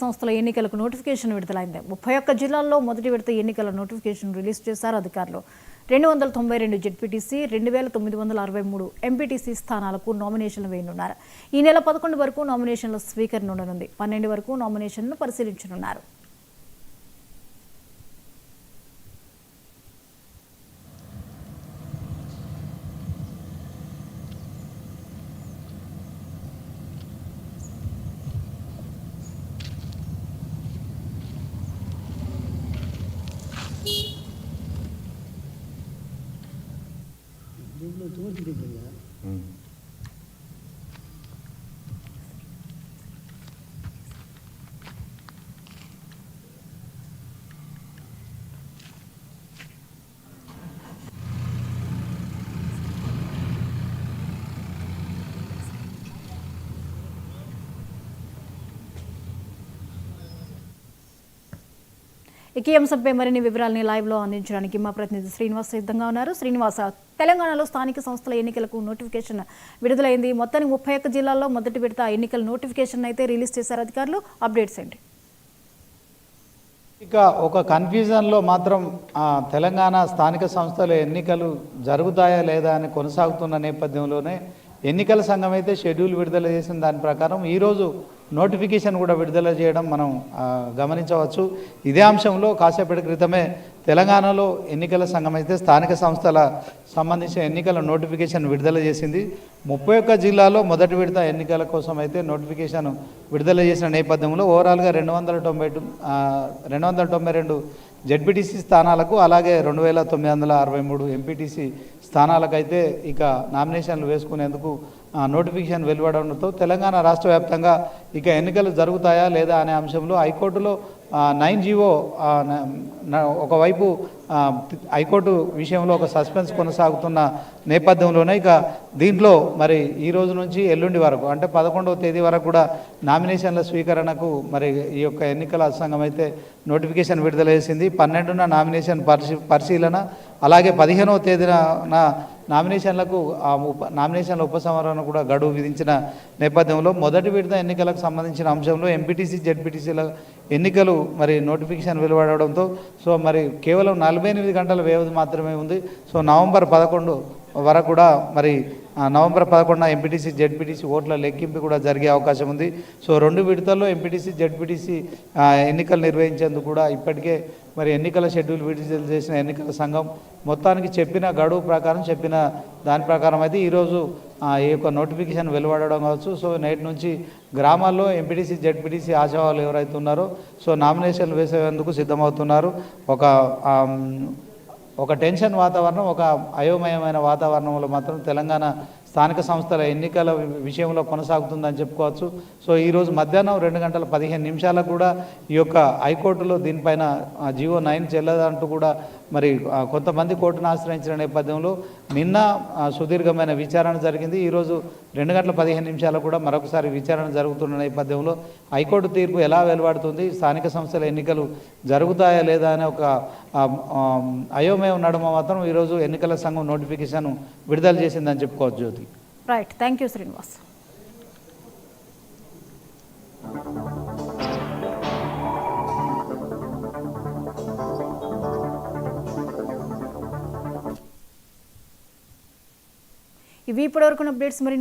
సంస్థల ఎన్నికలకు నోటిఫికేషన్ విడుదలైంది. 31 జిల్లాల్లో మొదటి విడత ఎన్నికల నోటిఫికేషన్ రిలీజ్ చేశారు అధికారులు. 292 జెడ్పీటీసీ, 2963 ఎంపీటీసీ స్థానాలకు నామినేషన్లు వేయనున్నారు. ఈ నెల 11 వరకు నామినేషన్ల స్వీకరణ ఉండనుంది. 12 వరకు నామినేషన్లను పరిశీలించనున్నారు. ఈ అంశంపై మరిన్ని వివరాలని లైవ్ లో అందించడానికి మా ప్రతినిధి శ్రీనివాస్ సిద్ధంగా ఉన్నారు. శ్రీనివాస, తెలంగాణలో స్థానిక సంస్థల ఎన్నికలకు నోటిఫికేషన్ విడుదలైంది. మొత్తానికి 31 జిల్లాల్లో మొదటి విడత ఎన్నికల నోటిఫికేషన్ అయితే రిలీజ్ చేశారు అధికారులు. అప్డేట్స్ ఏంటి? ఇక ఒక కన్ఫ్యూజన్లో మాత్రం తెలంగాణ స్థానిక సంస్థల ఎన్నికలు జరుగుతాయా లేదా అని కొనసాగుతున్న నేపథ్యంలోనే ఎన్నికల సంఘం అయితే షెడ్యూల్ విడుదల చేసిన దాని ప్రకారం ఈరోజు నోటిఫికేషన్ కూడా విడుదల చేయడం మనం గమనించవచ్చు. ఇదే అంశంలో కాసేపటి క్రితమే తెలంగాణలో ఎన్నికల సంఘం అయితే స్థానిక సంస్థల సంబంధించిన ఎన్నికల నోటిఫికేషన్ విడుదల చేసింది. 31 జిల్లాలో మొదటి విడత ఎన్నికల కోసం అయితే నోటిఫికేషన్ విడుదల చేసిన నేపథ్యంలో ఓవరాల్గా 292 జెడ్పీటీసీ స్థానాలకు, అలాగే 2963 ఎంపీటీసీ స్థానాలకైతే ఇక నామినేషన్లు వేసుకునేందుకు నోటిఫికేషన్ వెలువడంతో తెలంగాణ రాష్ట్ర వ్యాప్తంగా ఇక ఎన్నికలు జరుగుతాయా లేదా అనే అంశంలో హైకోర్టులో 9 జీవో ఒకవైపు హైకోర్టు విషయంలో ఒక సస్పెన్స్ కొనసాగుతున్న నేపథ్యంలోనే ఇక దీంట్లో మరి ఈ రోజు నుంచి ఎల్లుండి వరకు అంటే 11వ తేదీ వరకు కూడా నామినేషన్ల స్వీకరణకు మరి ఈ యొక్క ఎన్నికల సంఘం అయితే నోటిఫికేషన్ విడుదల చేసింది. 12న నామినేషన్ పరిశీలన, అలాగే 15వ తేదీన నామినేషన్ల ఉపసంహరణ కూడా గడువు విధించిన నేపథ్యంలో మొదటి విడత ఎన్నికలకు సంబంధించిన అంశంలో ఎంపీటీసీ, జెడ్పీటీసీల ఎన్నికలు మరి నోటిఫికేషన్ వెలువడడంతో సో మరి కేవలం 48 గంటల వ్యవధి మాత్రమే ఉంది. సో నవంబర్ 11 వరకు కూడా మరి నవంబర్ 11న ఎంపీటీసీ, జెడ్పీటీసీ ఓట్ల లెక్కింపు కూడా జరిగే అవకాశం ఉంది. సో 2 విడతల్లో ఎంపీటీసీ, జెడ్పీటీసీ ఎన్నికలు నిర్వహించేందుకు కూడా ఇప్పటికే మరి ఎన్నికల షెడ్యూల్ విడుదల చేసిన ఎన్నికల సంఘం మొత్తానికి చెప్పిన గడువు ప్రకారం చెప్పిన దాని ప్రకారం అయితే ఈరోజు ఈ యొక్క నోటిఫికేషన్ వెలువడడం కావచ్చు. సో నేటి నుంచి గ్రామాల్లో ఎంపీటీసీ, జెడ్పీటీసీ ఆశావాళ్ళు ఎవరైతే ఉన్నారో సో నామినేషన్లు వేసేందుకు సిద్ధమవుతున్నారు. ఒక టెన్షన్ వాతావరణం, ఒక అయోమయమైన వాతావరణంలో మాత్రం తెలంగాణ స్థానిక సంస్థల ఎన్నికల విషయంలో కొనసాగుతుందని చెప్పుకోవచ్చు. సో ఈరోజు మధ్యాహ్నం 2:15 కూడా ఈ యొక్క హైకోర్టులో దీనిపైన జీవో 9 చెల్లదంటూ కూడా మరి కొంతమంది కోర్టును ఆశ్రయించిన నేపథ్యంలో నిన్న సుదీర్ఘమైన విచారణ జరిగింది. ఈరోజు 2:15 కూడా మరొకసారి విచారణ జరుగుతున్న నేపథ్యంలో హైకోర్టు తీర్పు ఎలా వెలువడుతుంది, స్థానిక సంస్థల ఎన్నికలు జరుగుతాయా లేదా అనే ఒక అయోమయం నడుమ మాత్రం ఈరోజు ఎన్నికల సంఘం నోటిఫికేషన్ విడుదల చేసిందని చెప్పుకోవచ్చు. జ్యోతి, రైట్, థ్యాంక్ యూ శ్రీనివాస్. ఇవి ఇప్పటివరకు అప్డేట్స్. మరి